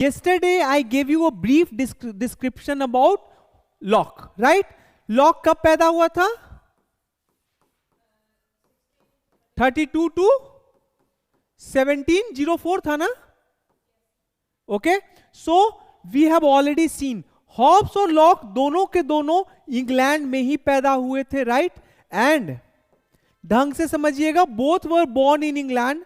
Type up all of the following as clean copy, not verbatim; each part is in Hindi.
Yesterday I gave you a brief description about Locke, right? Locke कब पैदा हुआ था? 32 to 1704 था ना? Okay, so we have already seen Hobbes और लॉक दोनों के दोनों इंग्लैंड में ही पैदा हुए थे, राइट? एंड ढंग से समझिएगा, both were born in England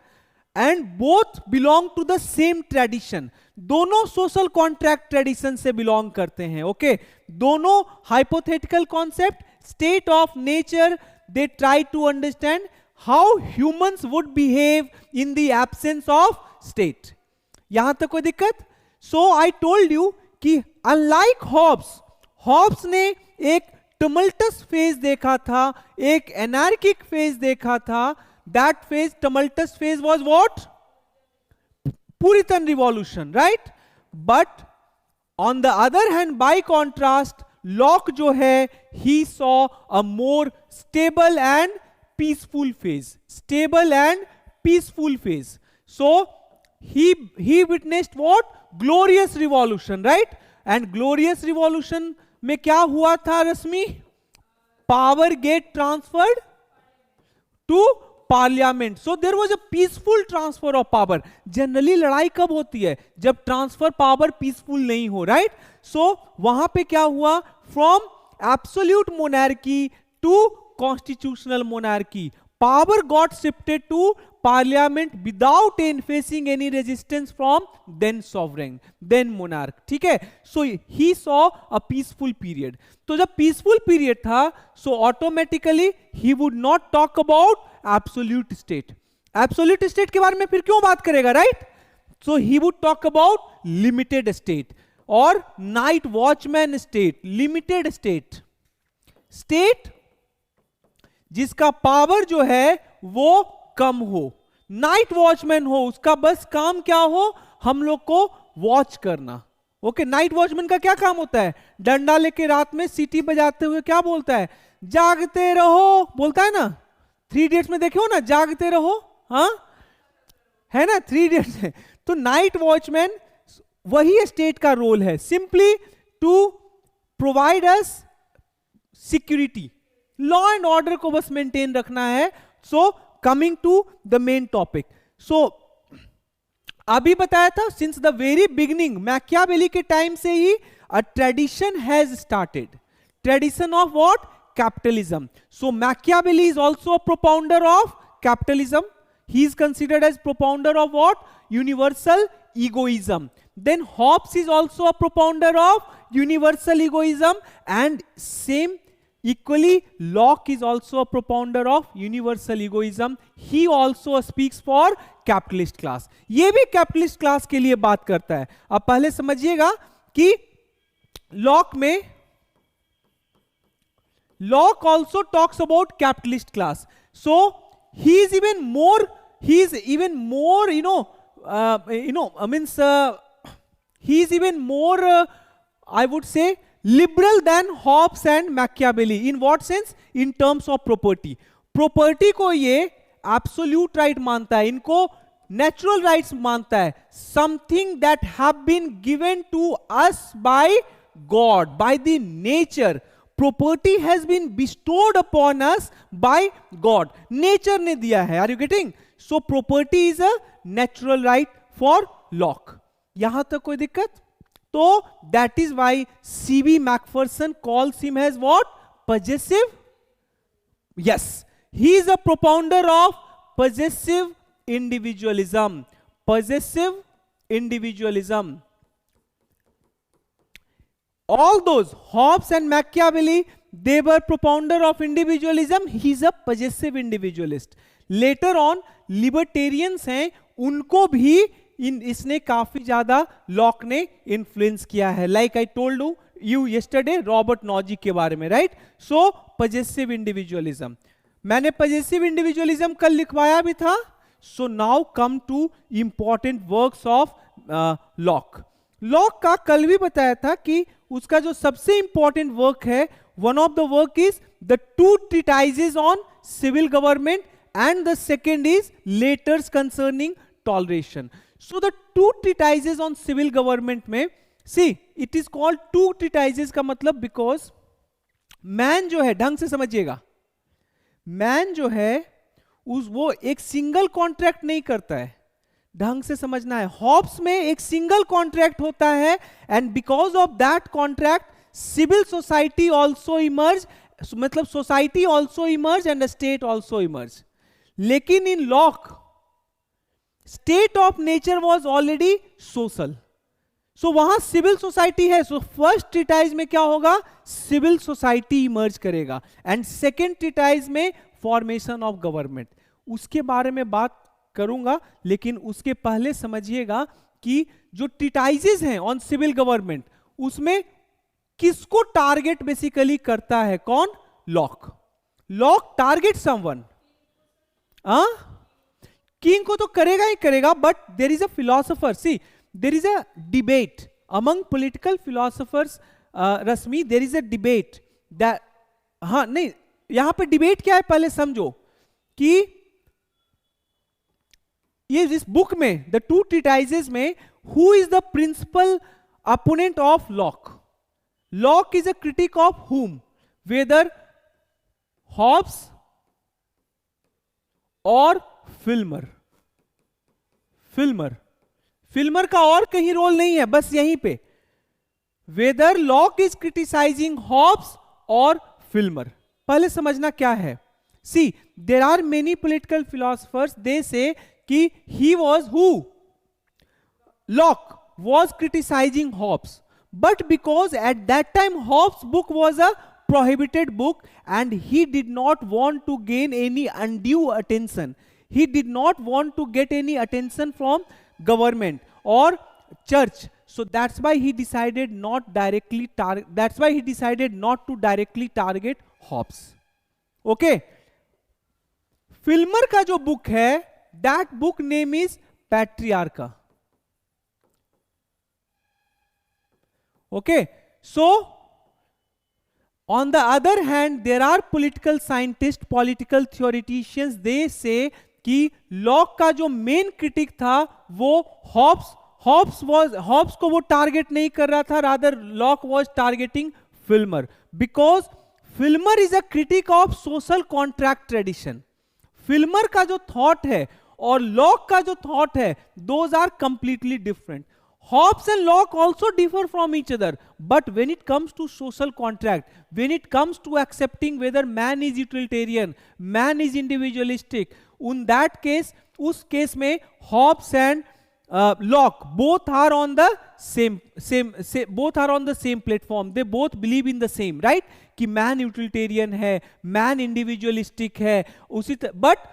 and both belong to the same tradition. दोनों सोशल कॉन्ट्रैक्ट ट्रेडिशन से बिलोंग करते हैं. ओके, दोनों hypothetical concept, state of nature, they try to understand how humans would behave in the absence of state. यहां तक कोई दिक्कत? सो आई टोल्ड यू कि अनलाइक हॉब्स ने एक टमल्टस फेज देखा था, एक एनार्किक फेज देखा था. That phase, tumultuous phase was what? Puritan revolution, right? But on the other hand, by contrast, Locke जो है, he saw a more stable and peaceful phase. Stable and peaceful phase. So he witnessed what? Glorious revolution, right? And glorious revolution में क्या हुआ था Rashmi? Power get transferred to parliament. So there was a peaceful transfer of power. Generally लड़ाई कब होती है? जब ट्रांसफर पावर पीसफुल नहीं हो, राइट? सो वहां पे क्या हुआ? From absolute monarchy to constitutional monarchy, power got shifted to parliament without facing any resistance from then sovereign, then monarch. ठीक है, so he saw a peaceful period. तो जब पीसफुल पीरियड था, so automatically he would not talk about absolute state. Absolute state के बारे में फिर क्यों बात करेगा, right? So he would talk about limited state और night watchman state. Limited state, state जिसका पावर जो है वो कम हो, नाइट वॉचमैन हो, उसका बस काम क्या हो? हम लोग को वॉच करना. ओके, नाइट वॉचमैन का क्या काम होता है? डंडा लेके रात में सीटी बजाते हुए क्या बोलता है? जागते रहो, बोलता है ना. 3 Idiots में देखे हो ना, जागते रहो, हाँ है ना, 3 Idiots है. तो नाइट वॉचमैन वही स्टेट का रोल है, simply to provide us security, law and order को बस मेंटेन रखना है. So coming to the main topic. So अभी बताया था, since the very beginning, Machiavelli के टाइम से ही a tradition has started. Tradition of what? Capitalism. So Machiavelli is also a propounder of capitalism. He is considered as propounder of what? Universal egoism. Then Hobbes is also a propounder of universal egoism, and same equally Locke is also a propounder of universal egoism. He also speaks for capitalist class. ये भी capitalist class के लिए बात करता है. अब पहले समझिएगा कि Locke में Locke also talks about capitalist class. So he is even more, he is even more, I would say, liberal than Hobbes and Machiavelli. In what sense? In terms of property. Property को ये absolute right मानता है, इनको natural rights मानता है. Something that have been given to us by God, by the nature. Property has been bestowed upon us by God. Nature ने दिया है. Are you getting? So property is a natural right for Locke. यहां तक कोई दिक्कत? तो that is why C.B. Macpherson calls him as what? Possessive. Yes, he is a propounder of possessive individualism. Possessive individualism. All those, Hobbes and Machiavelli, they were propounder of individualism. He is a possessive individualist. Later on, libertarians हैं, उनको भी इसने काफी ज्यादा लॉक ने इन्फ्लुएंस किया है. Like I told you yesterday, Robert Nozick के बारे में, राइट? So possessive individualism. मैंने possessive individualism कल लिखवाया भी था. So now come to important works of Locke. Locke का कल भी बताया था कि उसका जो सबसे इंपॉर्टेंट वर्क है, one of the work is the 2 treatises on civil government and the second is letters concerning toleration. So the two treatises on civil government में, see it is called two treatises का मतलब बिकॉज मैन जो है, ढंग से समझिएगा, मैन जो है वो एक सिंगल कॉन्ट्रैक्ट नहीं करता है, ढंग से समझना है। हॉब्स में एक सिंगल कॉन्ट्रैक्ट होता है and because of that contract civil society also emerge, मतलब society also emerge and state also emerge. लेकिन in Locke state of nature was already social, so वहां सिविल सोसाइटी है, सो फर्स्ट ट्रीटाइज में क्या होगा, सिविल सोसाइटी इमर्ज करेगा एंड सेकेंड ट्रीटाइज में फॉर्मेशन ऑफ गवर्नमेंट। उसके बारे में बात करूंगा, लेकिन उसके पहले समझिएगा कि जो ट्रीटाइजेस हैं ऑन सिविल गवर्नमेंट उसमें किसको टारगेट बेसिकली करता है, कौन, Locke. Locke target someone, king को तो करेगा ही करेगा, but there is a philosopher, see there is a debate among political philosophers, Rashmi, there is a debate that, हाँ नहीं यहां पे डिबेट क्या है पहले समझो कि ये इस बुक में द टू ट्रीटाइजेस में who is the principal opponent of Locke. Locke is a critic of whom, whether Hobbes और फिल्मर। फिल्मर का और कहीं रोल नहीं है, बस यहीं पे, whether Locke is criticising Hobbes और फिल्मर। पहले समझना क्या है, see there are many political philosophers, they say कि he was who, Locke was criticising Hobbes, but because at that time Hobbes book was a prohibited book and he did not want to gain any undue attention, he did not want to get any attention from government or church, so that's why he decided not to directly target Hobbes. Okay, Filmer का जो बुक है, that book name is Patriarcha. Okay, so on the other hand there are political scientists, political theoreticians, they say कि लॉक का जो मेन क्रिटिक था वो हॉब्स को वो टारगेट नहीं कर रहा था, rather lock was targeting Filmer, because Filmer is a critic of social contract tradition. Filmer का जो थॉट है और लॉक का जो थॉट है, those are completely different. Hobbes and Locke also differ from each other, but when it comes to social contract, when it comes to accepting whether man is utilitarian, man is individualistic, in that case, उस केस में Hobbes and Locke both are on the same platform. They both believe in the same, right? कि man utilitarian है, man individualistic है, उसी but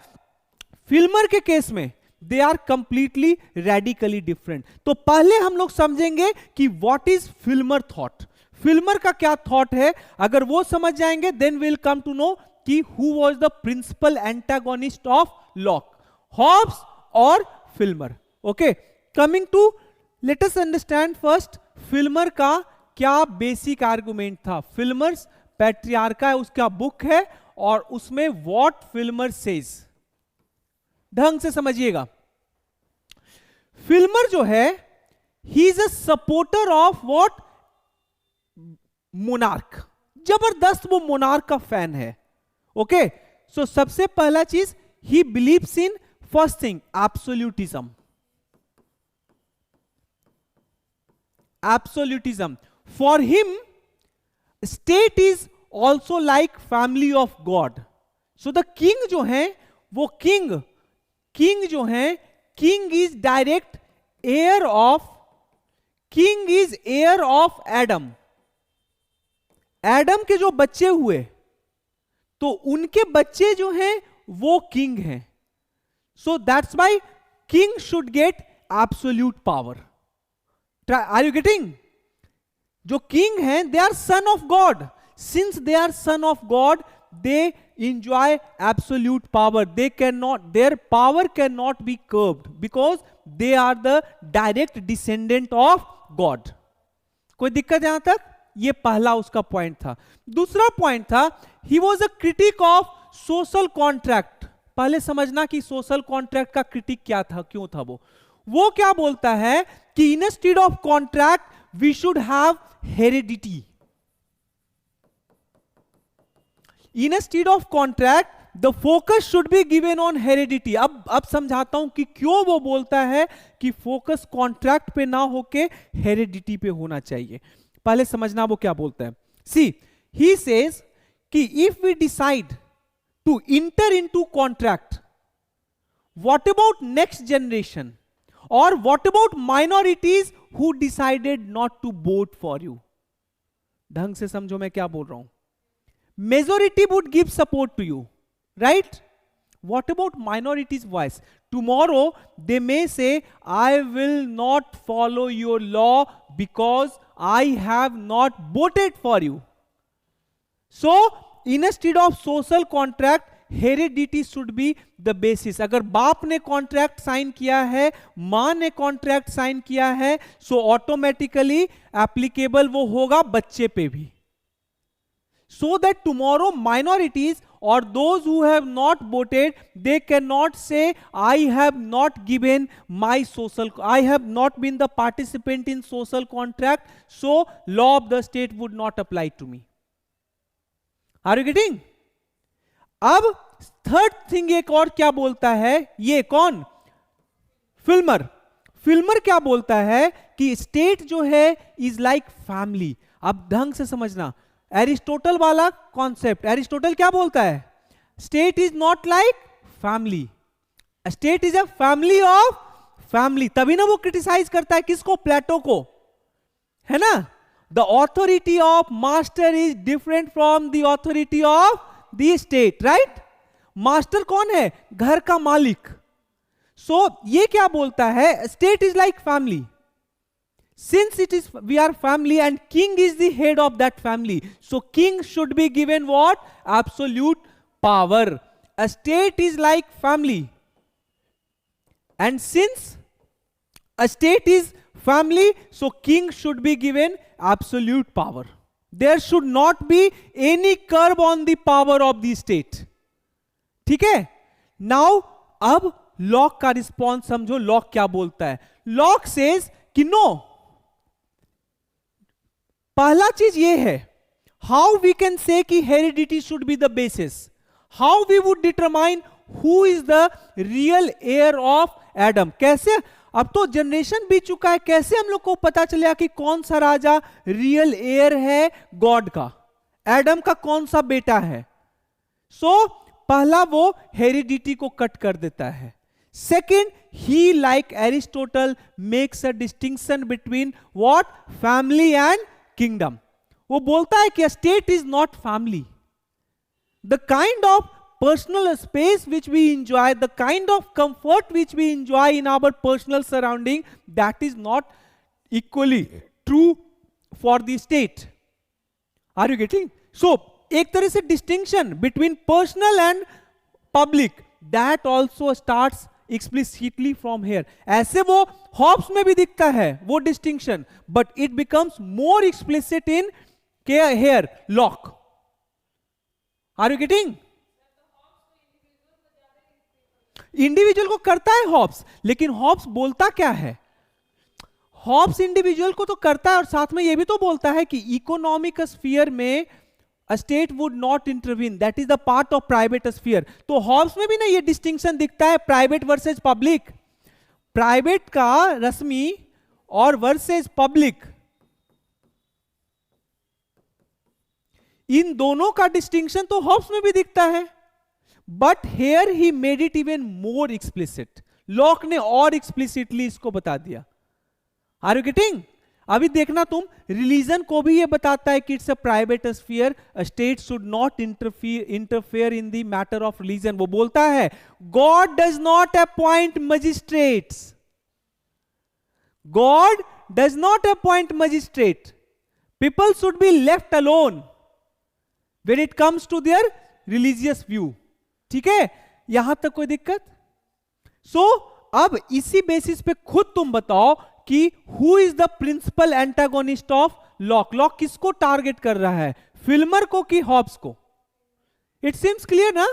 फिल्मर के केस में they are completely radically different. तो पहले हम लोग समझेंगे कि what is Filmer thought, Filmer का क्या थॉट है। अगर वो समझ जाएंगे then will come to know कि who was the principal antagonist of Locke, Hobbes और Filmer. Okay, coming to let us understand first Filmer का क्या बेसिक आर्गुमेंट था। फिल्मर्स पैट्रियार्का उसका बुक है और उसमें व्हाट फिल्मर सेज, ढंग से समझिएगा। फिल्मर जो है he is a supporter of what, monarch, जबरदस्त वो मोनार्क का फैन है। ओके, सो सबसे पहला चीज he believes in first thing absolutism. Absolutism for him state is also like family of God. So the king जो है वो किंग जो है, king is direct air of, king is air of Adam. Adam के जो बच्चे हुए तो उनके बच्चे जो हैं वो किंग हैं। So that's why king should get absolute power. Are you getting? जो किंग हैं they are son of God, since they are son of God they enjoy absolute power. They cannot, their power cannot be curbed because they are the direct descendant of God. कोई दिक्कत यहां तक? ये पहला उसका पॉइंट था। दूसरा पॉइंट था he was a critic of social contract. पहले समझना कि सोशल कॉन्ट्रैक्ट का क्रिटिक क्या था, क्यों था वो। वो क्या बोलता है कि instead of contract we should have heredity. Instead of contract the focus should be given on heredity. अब समझाता हूं कि क्यों वो बोलता है कि फोकस कॉन्ट्रैक्ट पे ना होके हेरिडिटी पे होना चाहिए. पहले समझना वो क्या बोलता है. सी ही सेज कि if we decide to enter into contract, what about next generation और what about minorities who decided not to vote for you. ढंग से समझो मैं क्या बोल रहा हूं. Majority would give support to you, right? What about minorities' voice? Tomorrow they may say, I will not follow your law because I have not voted for you. So instead of social contract, heredity should be the basis. अगर बाप ने कॉन्ट्रैक्ट साइन किया है, मां ने कॉन्ट्रैक्ट साइन किया है, so automatically applicable वो होगा बच्चे पे भी. So that tomorrow minorities or those who have not voted, they cannot say I have not given my social, I have not been the participant in social contract, so law of the state would not apply to me. Are you getting? अब थर्ड थिंग एक और क्या बोलता है, ये कौन, फिल्मर. फिल्मर क्या बोलता है कि स्टेट जो है इज लाइक फैमिली. अब ढंग से समझना, एरिस्टोटल वाला कॉन्सेप्ट. एरिस्टोटल क्या बोलता है, state is not like family, state is a family of family. तभी ना वो क्रिटिसाइज करता है किसको, प्लेटो को, है ना. The authority of master is different from the authority of the state, right. Master कौन है, घर का मालिक. सो ये क्या बोलता है, state is like family. Since it is we are family and king is the head of that family, so king should be given what, absolute power. A state is like family, and since a state is family, so king should be given absolute power. There should not be any curb on the power of the state. ठीक है. Now अब लॉक का रिस्पॉन्स समझो. लॉक क्या बोलता है, लॉक सेज कि नो, पहला चीज ये है, हाउ वी कैन से कि heredity should be the basis. How we would determine who is the real heir of Adam. कैसे, अब तो जनरेशन बीत चुका है, कैसे हम लोग को पता चलेगा कि कौन सा राजा रियल एयर है गॉड का, एडम का कौन सा बेटा है. सो पहला वो हेरिडिटी को कट कर देता है. Second, he like Aristotle makes a distinction between what, family and kingdom. वो बोलता है कि state is not family. The kind of personal space which we enjoy, the kind of comfort which we enjoy in our personal surrounding, that is not equally true for the state. Are you getting? So एक तरह से distinction between personal and public, that also starts explicitly from here. ऐसे वो हॉब्स में भी दिखता है वो distinction, but it becomes more explicit in here Locke. Are you getting? Individual को करता है हॉब्स, लेकिन हॉब्स बोलता क्या है, हॉब्स इंडिविजुअल को तो करता है और साथ में ये भी तो बोलता है कि इकोनॉमिक स्फीयर में A state would not intervene. That is the part of private sphere. तो हॉब्स में भी ना ये डिस्टिंक्शन दिखता है, प्राइवेट वर्सेज पब्लिक. प्राइवेट का रश्मि और वर्सेज पब्लिक, इन दोनों का डिस्टिंक्शन तो हॉब्स में भी दिखता है, but here he made it even more explicit. Locke ने और एक्सप्लिसिटली इसको बता दिया. Are you getting? अभी देखना तुम, रिलीजन को भी ये बताता है कि it's a private sphere, state should not interfere in the matter of religion. वो बोलता है God does not appoint magistrates, God does not appoint magistrate. People should be left alone when it comes to their religious view. ठीक है, यहां तक कोई दिक्कत? सो अब इसी बेसिस पे खुद तुम बताओ कि who is the principal antagonist of Locke. Locke किसको टारगेट कर रहा है, फिल्मर को कि हॉब्स को? इट सीम्स क्लियर ना?